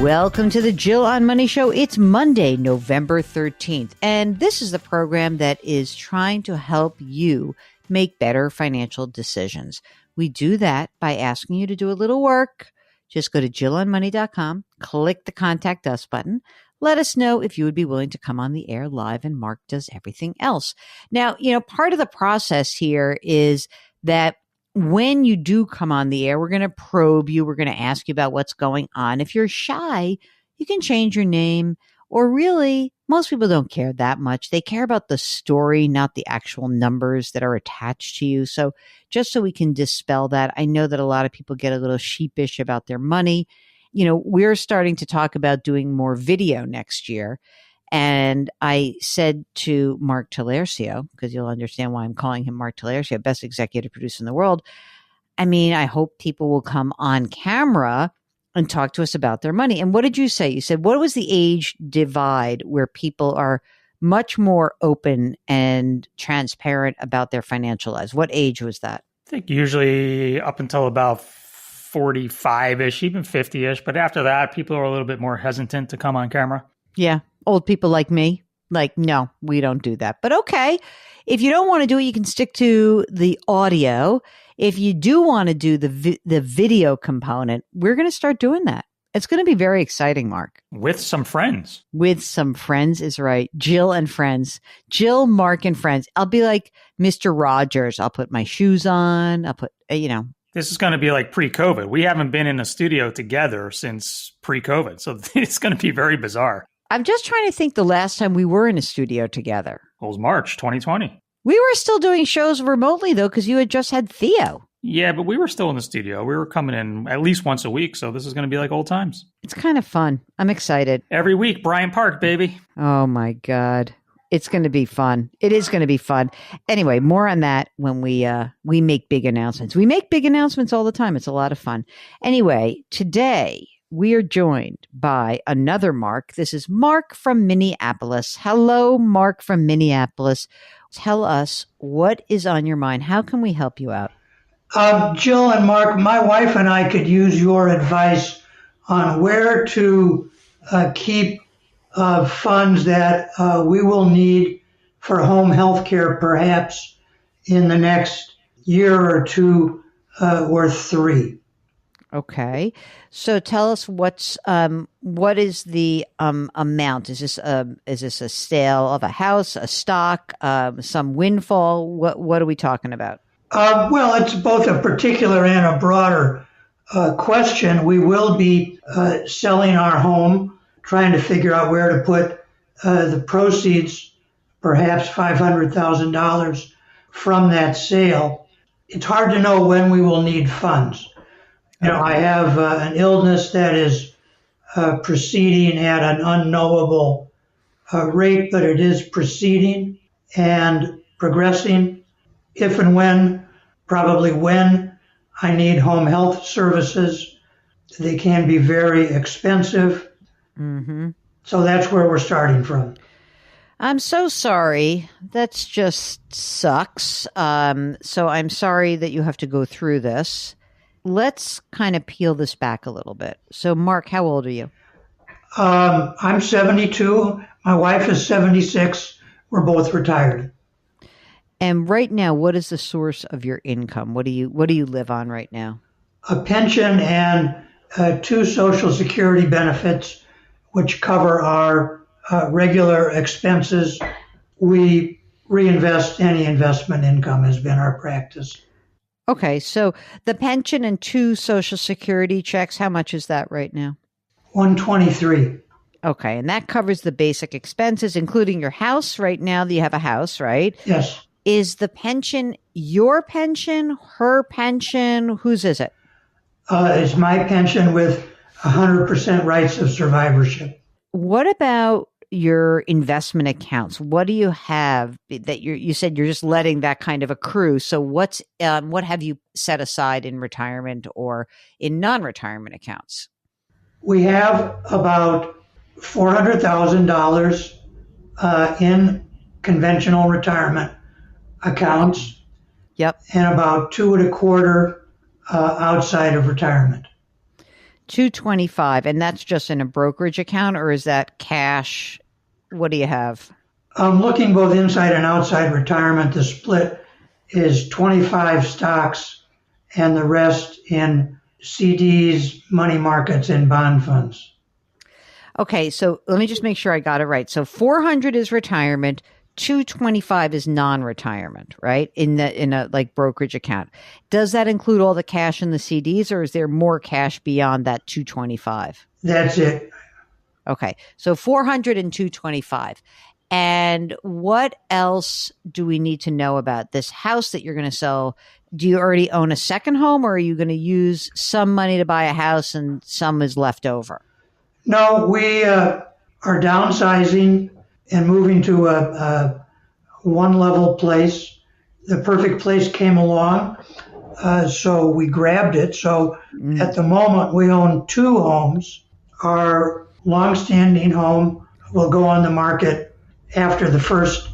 Welcome to the Jill on Money Show. It's Monday, November 13th, and this is the program that is trying to help you make better financial decisions. We do that by asking you to do a little work. Just go to jillonmoney.com, click the Contact Us button. Let us know if you would be willing to come on the air live, and Mark does everything else. Now, part of the process here is that when you do come on the air, we're going to probe you. We're going to ask you about what's going on. If you're shy, you can change your name, or really, most people don't care that much. They care about the story, not the actual numbers that are attached to you. So just so we can dispel that, I know that a lot of people get a little sheepish about their money. We're starting to talk about doing more video next year. And I said to Mark Talercio, because you'll understand why I'm calling him Mark Talercio, best executive producer in the world. I hope people will come on camera and talk to us about their money. And what did you say? You said, what was the age divide where people are much more open and transparent about their financial lives? What age was that? I think usually up until about 45-ish, even 50-ish. But after that, people are a little bit more hesitant to come on camera. Yeah. Old people like me, no, we don't do that. But okay, if you don't want to do it, you can stick to the audio. If you do want to do the video component, we're going to start doing that. It's going to be very exciting, Mark. With some friends. With some friends is right. Jill and friends. Jill, Mark, and friends. I'll be like Mr. Rogers. I'll put my shoes on. I'll put, This is going to be like pre-COVID. We haven't been in a studio together since pre-COVID. So it's going to be very bizarre. I'm just trying to think the last time we were in a studio together. It was March 2020. We were still doing shows remotely, though, because you had just had Theo. Yeah, but we were still in the studio. We were coming in at least once a week, so this is going to be like old times. It's kind of fun. I'm excited. Every week, Bryant Park, baby. Oh, my God. It's going to be fun. It is going to be fun. Anyway, more on that when we make big announcements. We make big announcements all the time. It's a lot of fun. Anyway, today we are joined by another Mark. This is Mark from Minneapolis. Hello, Mark from Minneapolis. Tell us what is on your mind. How can we help you out? Jill and Mark, my wife and I could use your advice on where to keep funds that we will need for home health care perhaps in the next year or two or three. Okay. So tell us what is the amount? Is this a sale of a house, a stock, some windfall? What are we talking about? Well, it's both a particular and a broader question. We will be selling our home, trying to figure out where to put the proceeds, perhaps $500,000 from that sale. It's hard to know when we will need funds. I have an illness that is proceeding at an unknowable rate, but it is proceeding and progressing. If and when, probably when, I need home health services, they can be very expensive. Mm-hmm. So that's where we're starting from. I'm so sorry. That's just sucks. So I'm sorry that you have to go through this. Let's kind of peel this back a little bit. So, Mark, how old are you? I'm 72. My wife is 76. We're both retired. And right now, what is the source of your income? What do you live on right now? A pension and 2 Social Security benefits, which cover our regular expenses. We reinvest any investment income has been our practice. Okay, so the pension and 2 Social Security checks, how much is that right now? $123. Okay, and that covers the basic expenses, including your house right now. You have a house, right? Yes. Is the pension your pension, her pension? Whose is it? It's my pension with 100% rights of survivorship. What about your investment accounts? What do you have that you said you're just letting that kind of accrue? So what have you set aside in retirement or in non-retirement accounts? We have about $400,000 in conventional retirement accounts. Yep. And about 2.25 outside of retirement. 225, and that's just in a brokerage account, or is that cash? What do you have? I'm looking both inside and outside retirement. The split is 25 stocks and the rest in CDs, money markets, and bond funds. Okay, so let me just make sure I got it right. So 400 is retirement, 225 is non-retirement, right? In a like brokerage account. Does that include all the cash in the CDs, or is there more cash beyond that 225? That's it. Okay, so 400 and 225. And what else do we need to know about this house that you're going to sell? Do you already own a second home, or are you going to use some money to buy a house and some is left over? No, we are downsizing and moving to a one-level place. The perfect place came along, so we grabbed it. So at the moment, we own two homes. Our longstanding home will go on the market after the first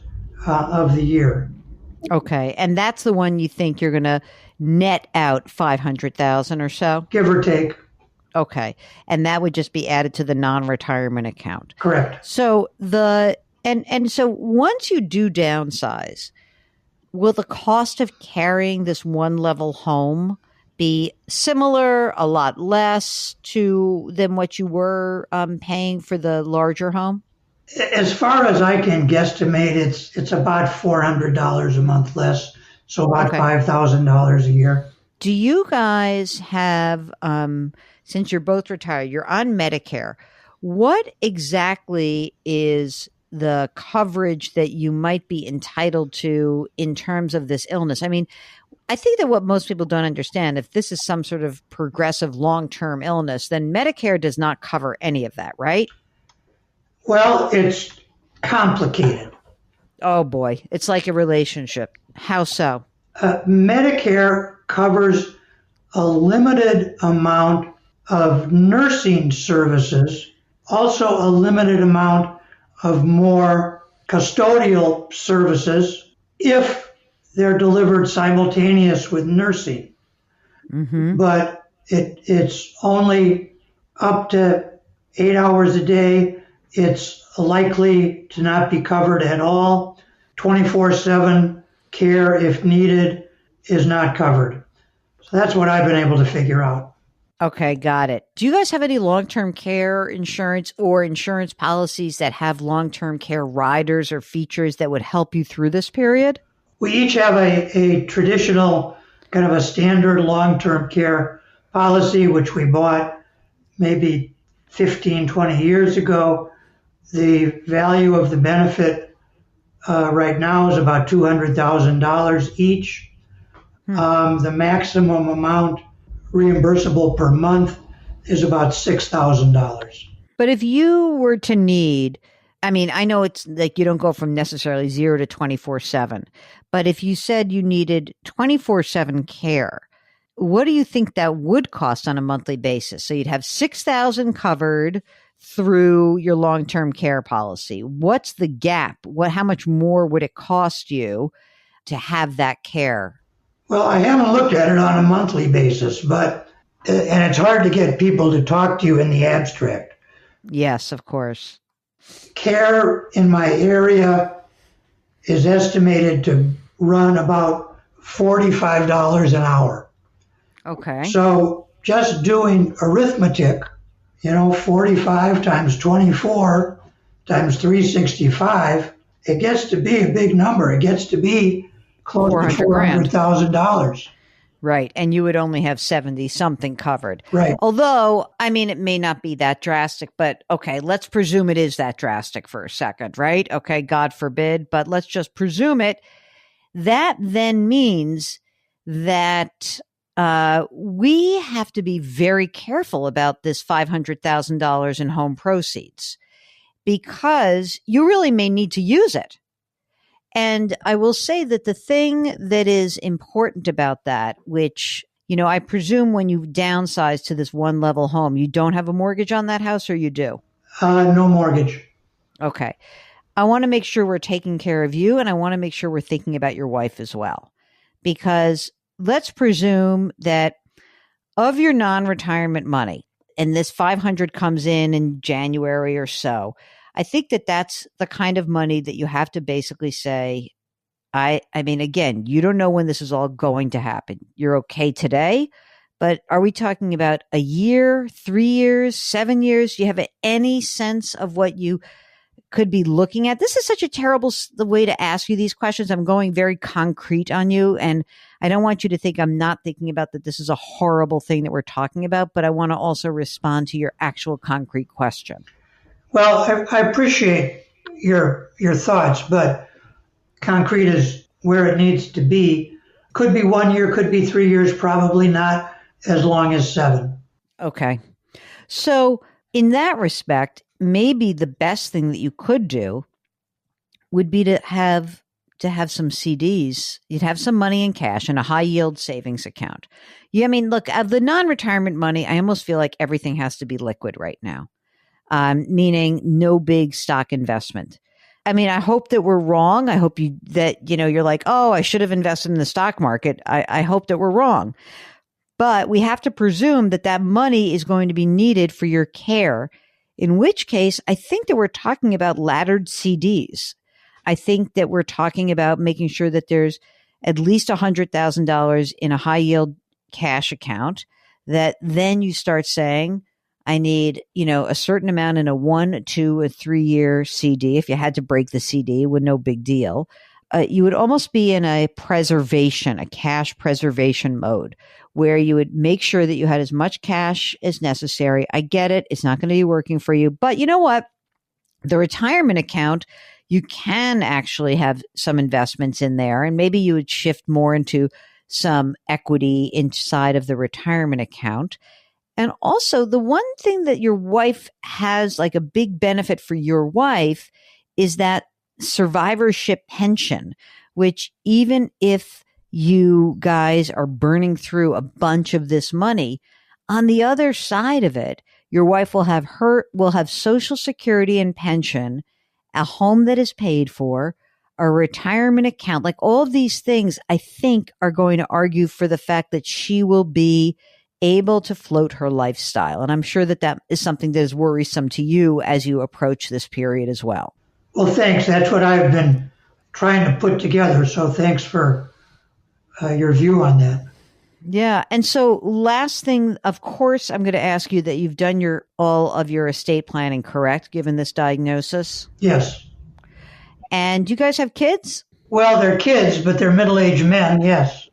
of the year. Okay, and that's the one you think you're going to net out 500,000 or so? Give or take. Okay, and that would just be added to the non-retirement account. Correct. So so once you do downsize, will the cost of carrying this one-level home be similar, a lot less than what you were paying for the larger home? As far as I can guesstimate, it's about $400 a month less, so about $5,000 a year. Do you guys have, since you're both retired, you're on Medicare, what exactly is the coverage that you might be entitled to in terms of this illness? I mean, I think that what most people don't understand, if this is some sort of progressive long-term illness, then Medicare does not cover any of that, right? Well, it's complicated. Oh boy, it's like a relationship. How so? Medicare covers a limited amount of nursing services, also a limited amount of more custodial services if they're delivered simultaneous with nursing. Mm-hmm. But it's only up to 8 hours a day. It's likely to not be covered at all. 24/7 care, if needed, is not covered. So that's what I've been able to figure out. Okay, got it. Do you guys have any long-term care insurance or insurance policies that have long-term care riders or features that would help you through this period? We each have a traditional, kind of a standard long-term care policy, which we bought maybe 15, 20 years ago. The value of the benefit right now is about $200,000 each. The maximum amount reimbursable per month is about $6,000. But if you were to need, I mean, I know it's like you don't go from necessarily 0 to 24/7, but if you said you needed 24/7 care, what do you think that would cost on a monthly basis? So you'd have $6,000 covered through your long-term care policy. What's the gap? How much more would it cost you to have that care? Well, I haven't looked at it on a monthly basis, and it's hard to get people to talk to you in the abstract. Yes, of course. Care in my area is estimated to run about $45 an hour. Okay. So just doing arithmetic, 45 times 24 times 365, it gets to be a big number. It gets to be close to $400,000. Right. And you would only have 70 something covered. Right. Although, I mean, it may not be that drastic, but okay, let's presume it is that drastic for a second, right? Okay. God forbid, but let's just presume it. That then means that we have to be very careful about this $500,000 in home proceeds because you really may need to use it. And I will say that the thing that is important about that, which, I presume when you downsize to this one level home, you don't have a mortgage on that house, or you do? No mortgage. Okay. I want to make sure we're taking care of you, and I want to make sure we're thinking about your wife as well. Because let's presume that of your non-retirement money, and this 500 comes in January or so. I think that that's the kind of money that you have to basically say, I mean, again, you don't know when this is all going to happen. You're okay today, but are we talking about a year, 3 years, 7 years? Do you have any sense of what you could be looking at? This is such a terrible way to ask you these questions. I'm going very concrete on you, and I don't want you to think I'm not thinking about that this is a horrible thing that we're talking about, but I want to also respond to your actual concrete question. Well, I appreciate your thoughts, but concrete is where it needs to be. Could be 1 year, could be 3 years, probably not as long as 7. Okay. So in that respect, maybe the best thing that you could do would be to have some CDs. You'd have some money in cash in a high yield savings account. Yeah, I mean, look, of the non-retirement money, I almost feel like everything has to be liquid right now, meaning no big stock investment. I mean, I hope that we're wrong. I hope you're like, oh, I should have invested in the stock market. I hope that we're wrong. But we have to presume that that money is going to be needed for your care, in which case I think that we're talking about laddered CDs. I think that we're talking about making sure that there's at least $100,000 in a high yield cash account, that then you start saying, I need, a certain amount in a 1, 2, or 3 year CD. If you had to break the CD, with no big deal. You would almost be in a cash preservation mode, where you would make sure that you had as much cash as necessary. I get it. It's not going to be working for you. But you know what? The retirement account, you can actually have some investments in there, and maybe you would shift more into some equity inside of the retirement account. And also, the one thing that your wife has, like a big benefit for your wife, is that survivorship pension, which even if you guys are burning through a bunch of this money, on the other side of it, your wife will have Social Security and pension, a home that is paid for, a retirement account. Like all of these things, I think, are going to argue for the fact that she will be able to float her lifestyle. And I'm sure that that is something that is worrisome to you as you approach this period as well. Well, thanks. That's what I've been trying to put together. So thanks for your view on that. Yeah. And so last thing, of course, I'm going to ask you that you've done all of your estate planning, correct, given this diagnosis? Yes. And you guys have kids? Well, they're kids, but they're middle-aged men, yes.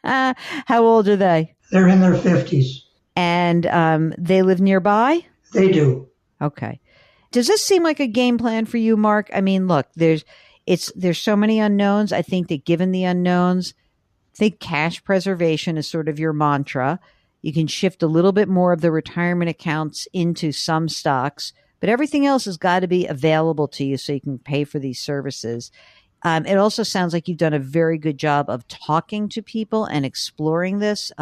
How old are they? They're in their 50s. And they live nearby? They do. Okay. Does this seem like a game plan for you, Mark? I mean, look, there's so many unknowns. I think that given the unknowns, I think cash preservation is sort of your mantra. You can shift a little bit more of the retirement accounts into some stocks, but everything else has got to be available to you so you can pay for these services. It also sounds like you've done a very good job of talking to people and exploring this.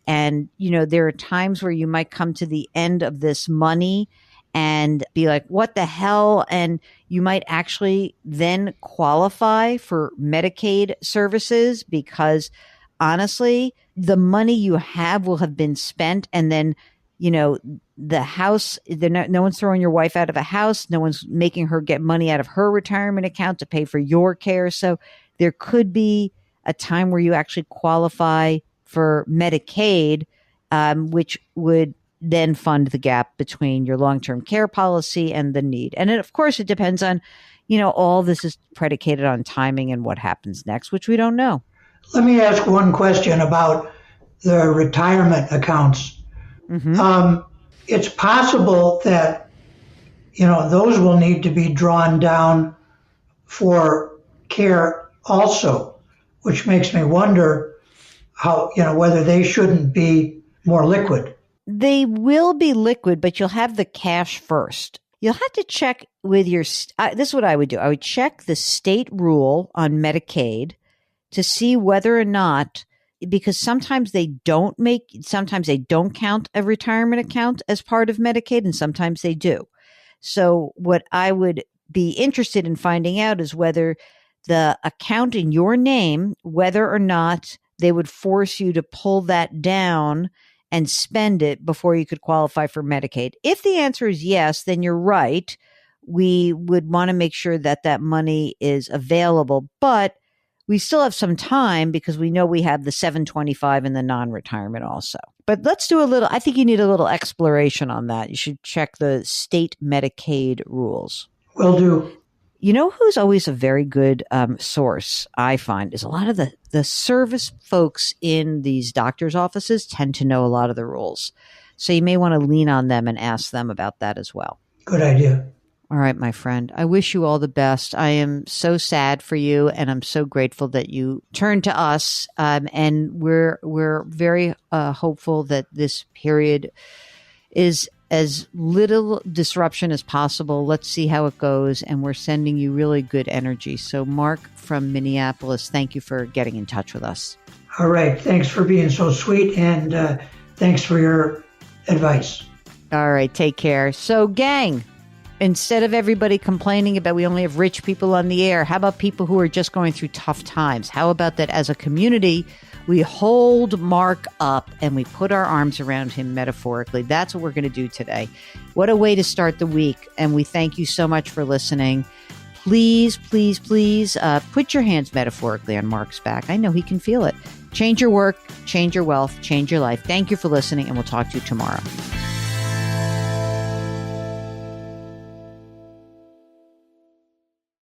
And, there are times where you might come to the end of this money and be like, what the hell? And you might actually then qualify for Medicaid services because honestly, the money you have will have been spent. And then, the house, no one's throwing your wife out of a house. No one's making her get money out of her retirement account to pay for your care. So there could be a time where you actually qualify for Medicaid, which would then fund the gap between your long-term care policy and the need. And of course, it depends on, all this is predicated on timing and what happens next, which we don't know. Let me ask one question about the retirement accounts. Mm-hmm. It's possible that, those will need to be drawn down for care also, which makes me wonder how, whether they shouldn't be more liquid. They will be liquid, but you'll have the cash first. You'll have to check with this is what I would do. I would check the state rule on Medicaid to see whether or not, because sometimes they don't count a retirement account as part of Medicaid, and sometimes they do. So what I would be interested in finding out is whether the account in your name, whether or not they would force you to pull that down and spend it before you could qualify for Medicaid? If the answer is yes, then you're right. We would want to make sure that that money is available, but we still have some time because we know we have the 725 and the non-retirement also. But let's do I think you need a little exploration on that. You should check the state Medicaid rules. Will do. You know who's always a very good source, I find, is a lot of the service folks in these doctor's offices tend to know a lot of the rules. So you may want to lean on them and ask them about that as well. Good idea. All right, my friend. I wish you all the best. I am so sad for you, and I'm so grateful that you turned to us. And we're very hopeful that this period is as little disruption as possible. Let's see how it goes. And we're sending you really good energy. So, Mark from Minneapolis, thank you for getting in touch with us. All right. Thanks for being so sweet, and thanks for your advice. All right. Take care. So, gang, instead of everybody complaining about we only have rich people on the air, how about people who are just going through tough times? How about that as a community, we hold Mark up and we put our arms around him metaphorically? That's what we're going to do today. What a way to start the week. And we thank you so much for listening. Please, please, please put your hands metaphorically on Mark's back. I know he can feel it. Change your work, change your wealth, change your life. Thank you for listening, and we'll talk to you tomorrow.